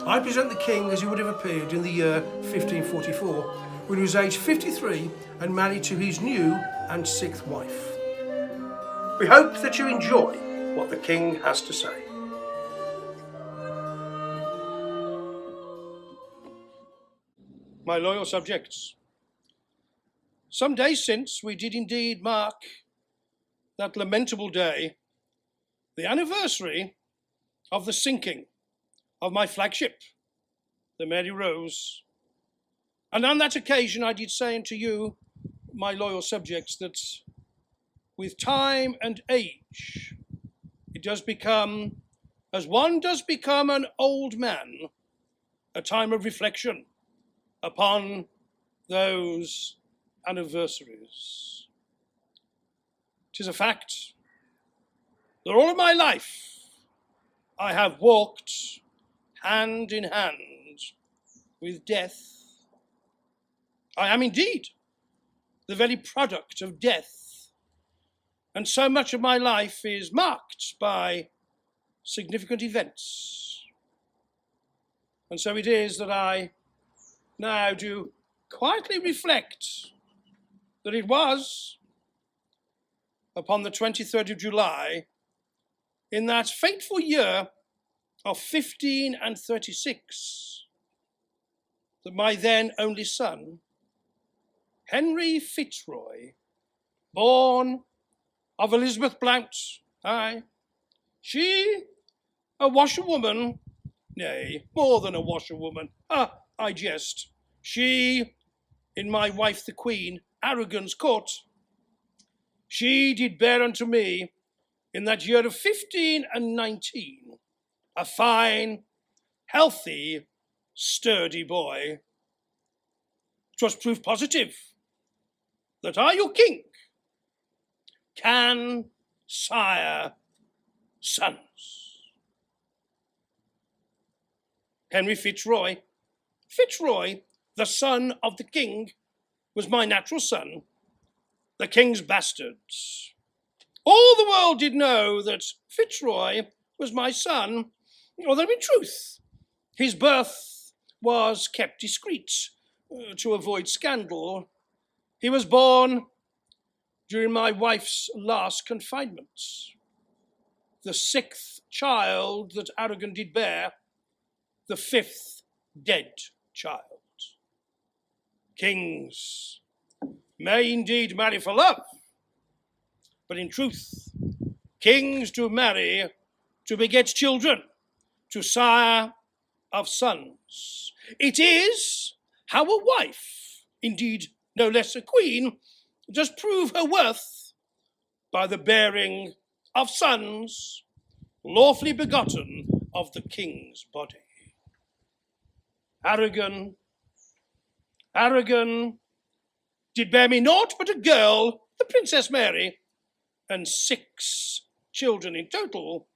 I present the King as he would have appeared in the year 1544, when he was aged 53 and married to his new and 6th wife. We hope that you enjoy what the King has to say. My loyal subjects, some days since we did indeed mark that lamentable day, the anniversary of the sinking of my flagship, the Mary Rose. And on that occasion I did say unto you, my loyal subjects, that with time and age, it does become, as one does become an old man, a time of reflection upon those anniversaries. 'Tis a fact that all of my life I have walked hand in hand with death. I am indeed the very product of death, and so much of my life is marked by significant events. And so it is that I now do quietly reflect that it was upon the 23rd of July in that fateful year of 1536 that my then only son, Henry Fitzroy, born of Elizabeth Blout, aye, she a washerwoman, nay, more than a washerwoman, I jest, she in my wife the Queen, Aragon's court, she did bear unto me in that year of 1519 a fine, healthy, sturdy boy. 'Twas proof positive that I, your King, can sire sons. Henry Fitzroy, the son of the King, was my natural son, the King's bastard. All the world did know that Fitzroy was my son, although in truth his birth was kept discreet to avoid scandal. He was born during my wife's last confinement, the 6th child that Aragon did bear, the 5th dead child. Kings may indeed marry for love, but in truth, kings do marry to beget children, to sire of sons. It is how a wife, indeed no less a queen, does prove her worth by the bearing of sons lawfully begotten of the King's body. Aragon did bear me naught but a girl, the Princess Mary, and 6 children in total,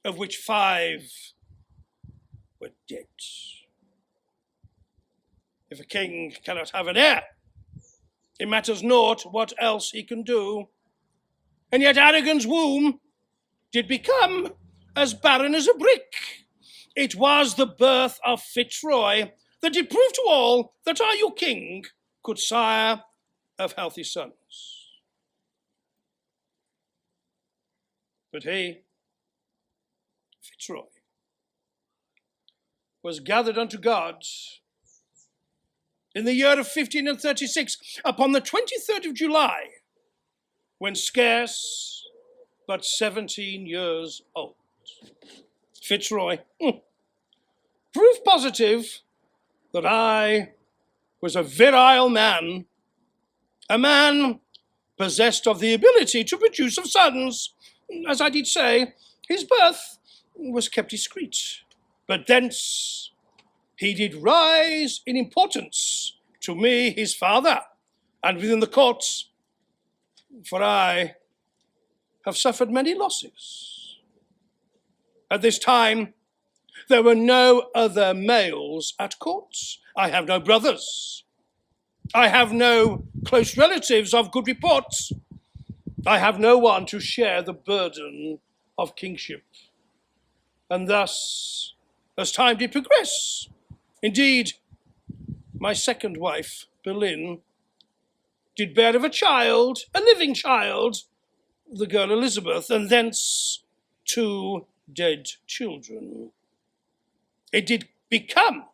of which 5 were dead. If a king cannot have an heir, it matters naught what else he can do. And yet Aragon's womb did become as barren as a brick. It was the birth of Fitzroy that did prove to all that I, your King, could sire of healthy sons. But he, Fitzroy, was gathered unto God in the year of 1536, upon the 23rd of July, when scarce but 17 years old. Fitzroy, proof positive that I was a virile man, a man possessed of the ability to produce of sons. As I did say, his birth was kept discreet, but thence he did rise in importance to me, his father, and within the court, for I have suffered many losses. At this time, there were no other males at court. I have no brothers. I have no close relatives of good report. I have no one to share the burden of kingship. And thus as time did progress. Indeed, my second wife, Boleyn, did bear of a child, a living child, the girl Elizabeth, and thence 2 dead children. It did become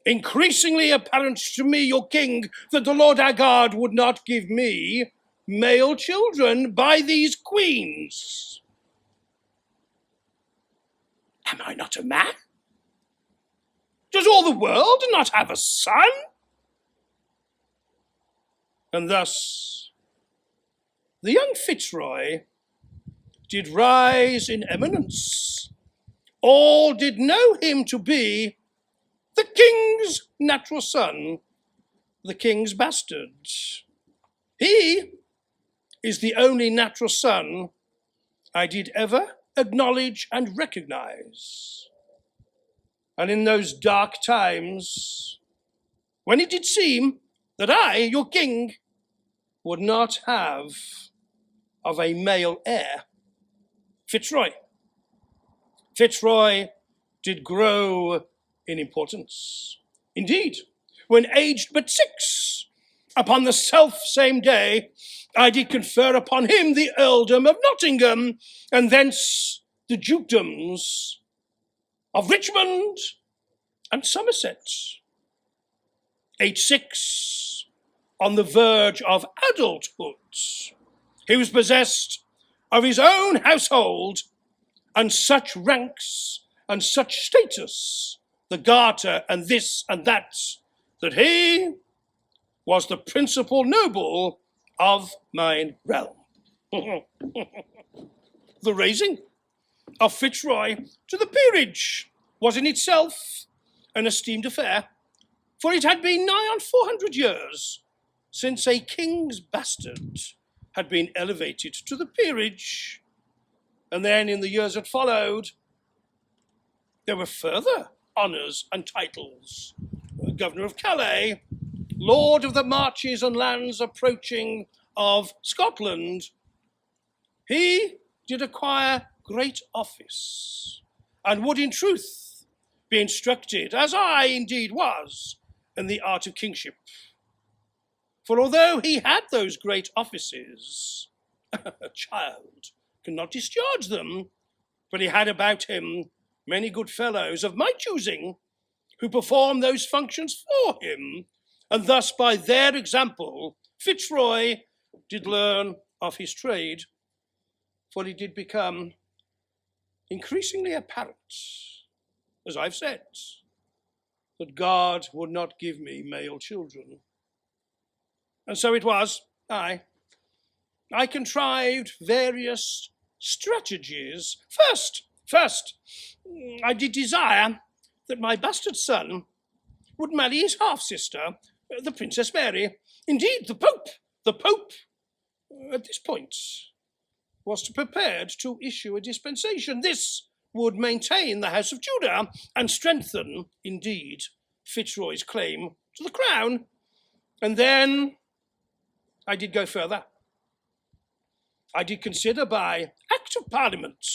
increasingly apparent to me, your king, that the Lord our God would not give me male children by these queens. Am I not a man? Does all the world not have a son? And thus the young Fitzroy did rise in eminence. All did know him to be the king's natural son, the king's bastard. He is the only natural son I did ever acknowledge and recognize. And in those dark times, when it did seem that I, your king, would not have of a male heir, Fitzroy did grow in importance. Indeed, when aged but 6, upon the self-same day, I did confer upon him the earldom of Nottingham, and thence the dukedoms of Richmond and Somerset. Age 6, on the verge of adulthood, he was possessed of his own household and such ranks and such status, the garter and this and that he was the principal noble of mine realm. The raising of Fitzroy to the peerage was in itself an esteemed affair, for it had been nigh on 400 years since a king's bastard had been elevated to the peerage. And then in the years that followed, there were further honours and titles. Governor of Calais, Lord of the marches and lands approaching of Scotland. He did acquire great office, and would in truth be instructed, as I indeed was, in the art of kingship. For although he had those great offices, a child cannot discharge them, but he had about him many good fellows of my choosing, who performed those functions for him, and thus by their example Fitzroy did learn of his trade, for it did become increasingly apparent, as I've said, that God would not give me male children. And so it was, I contrived various strategies. First, I did desire that my bastard son would marry his half-sister, the Princess Mary. Indeed, the Pope, at this point, was prepared to issue a dispensation. This would maintain the House of Judah and strengthen, indeed, Fitzroy's claim to the crown. And then I did go further. I did consider by Act of Parliament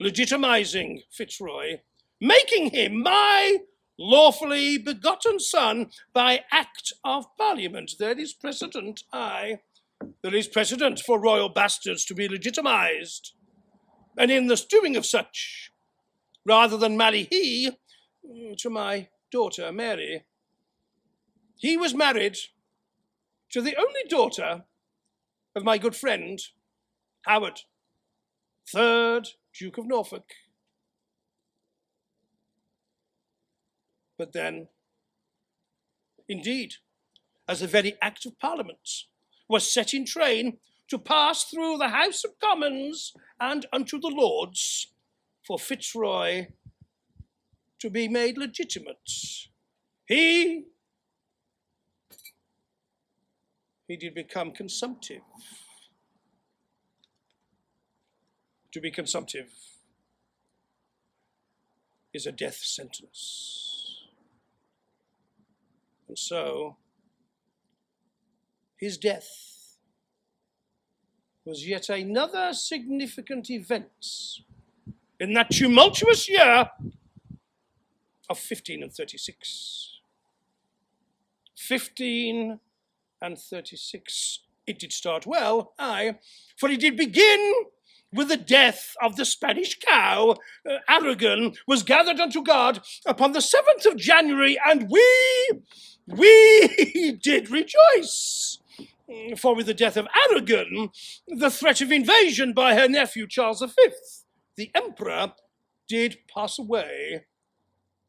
legitimising Fitzroy, making him my lawfully begotten son by Act of Parliament. There is precedent, there is precedent for royal bastards to be legitimised. And in the doing of such, rather than marry he to my daughter Mary, he was married to the only daughter of my good friend Howard, 3rd Duke of Norfolk. But then, indeed, as the very Act of Parliament was set in train to pass through the House of Commons and unto the Lords, for Fitzroy to be made legitimate, he did become consumptive. To be consumptive is a death sentence. And so, his death was yet another significant event in that tumultuous year of 15 and 36. 15 and 36. It did start well, aye, for it did begin with the death of the Spanish cow. Aragon was gathered unto God upon the 7th of January, and we did rejoice. For with the death of Aragon, the threat of invasion by her nephew Charles V, the emperor, did pass away.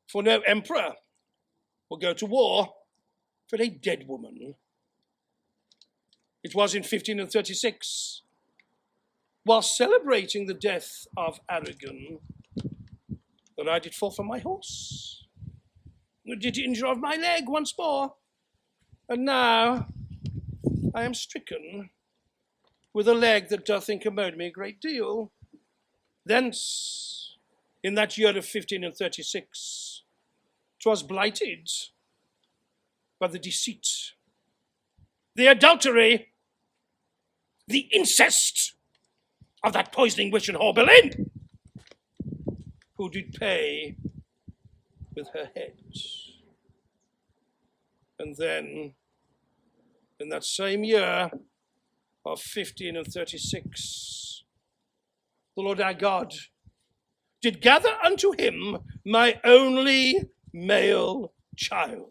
For no emperor will go to war for a dead woman. It was in 15 and 36, while celebrating the death of Aragon, that I did fall from my horse, did injure of my leg once more, and now I am stricken with a leg that doth incommode me a great deal. Thence, in that year of 15 and 36, 'twas blighted by the deceit, the adultery, the incest of that poisoning witch and whore Boleyn, who did pay with her head. And then, in that same year of 15 and 36, the Lord our God did gather unto him my only male child,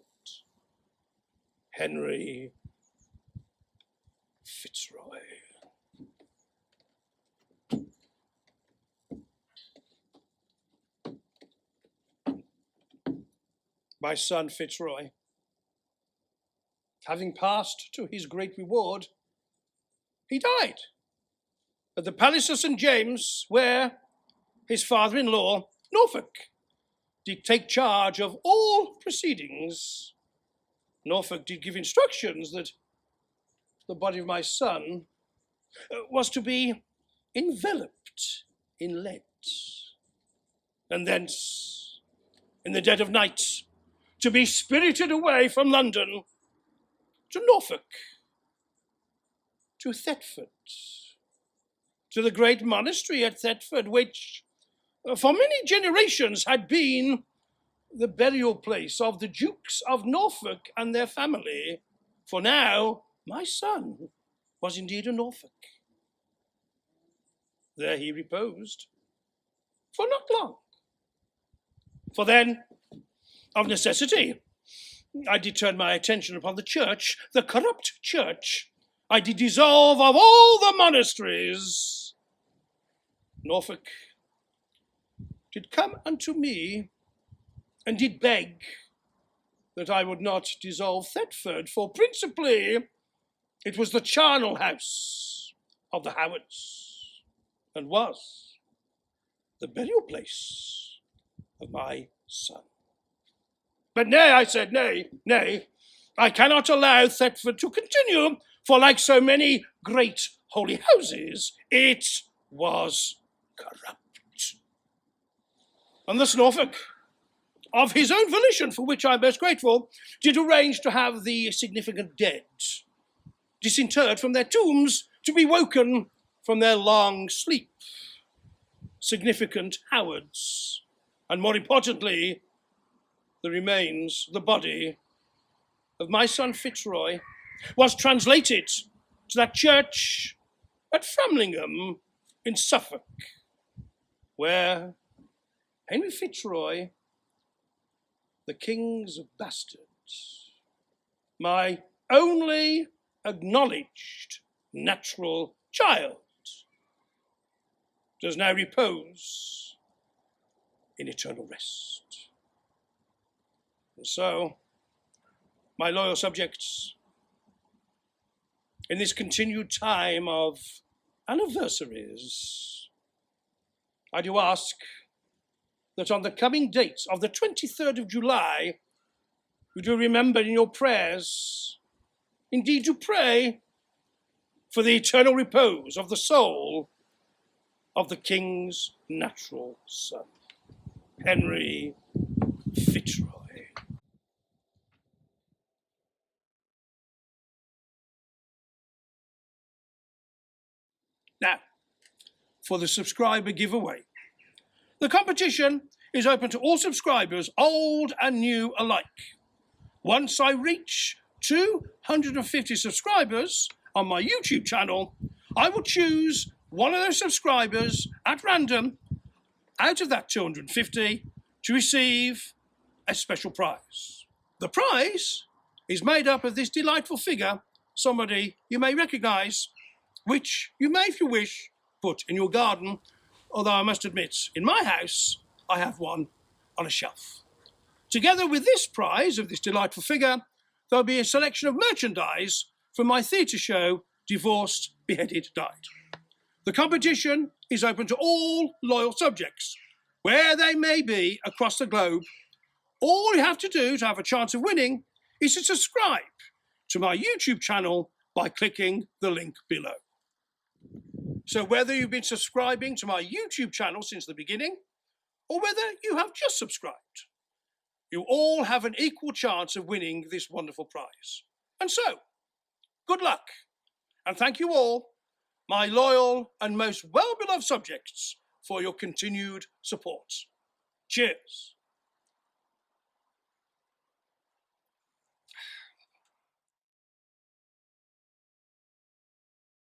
Henry Fitzroy. My son Fitzroy, having passed to his great reward, he died at the Palace of St. James, where his father-in-law, Norfolk, did take charge of all proceedings. Norfolk did give instructions that the body of my son was to be enveloped in lead, and thence, in the dead of night, to be spirited away from London to Norfolk, to Thetford, to the great monastery at Thetford, which for many generations had been the burial place of the Dukes of Norfolk and their family, for now my son was indeed a Norfolk. There he reposed for not long, for then, of necessity, I did turn my attention upon the church, the corrupt church. I did dissolve of all the monasteries. Norfolk did come unto me and did beg that I would not dissolve Thetford, for principally it was the charnel house of the Howards, and was the burial place of my son. But nay, I said, nay, I cannot allow Thetford to continue, for like so many great holy houses, it was corrupt. And thus Norfolk, of his own volition, for which I'm most grateful, did arrange to have the significant dead disinterred from their tombs, to be woken from their long sleep. Significant Howards, and more importantly, the remains, the body of my son Fitzroy, was translated to that church at Framlingham in Suffolk, where Henry Fitzroy, the king's bastard, my only acknowledged natural child, does now repose in eternal rest. And so, my loyal subjects, in this continued time of anniversaries, I do ask that on the coming date of the 23rd of July, you do remember in your prayers, indeed to pray for the eternal repose of the soul of the king's natural son, Henry Fitzroy. Now, for the subscriber giveaway. The competition is open to all subscribers, old and new alike. Once I reach 250 subscribers on my YouTube channel, I will choose one of those subscribers at random out of that 250 to receive a special prize. The prize is made up of this delightful figure, somebody you may recognise, which you may, if you wish, put in your garden, although I must admit, in my house, I have one on a shelf. Together with this prize of this delightful figure, there'll be a selection of merchandise from my theatre show, Divorced, Beheaded, Died. The competition is open to all loyal subjects, where they may be across the globe. All you have to do to have a chance of winning is to subscribe to my YouTube channel by clicking the link below. So whether you've been subscribing to my YouTube channel since the beginning, or whether you have just subscribed, you all have an equal chance of winning this wonderful prize. And so, good luck, and thank you all, my loyal and most well-beloved subjects, for your continued support. Cheers.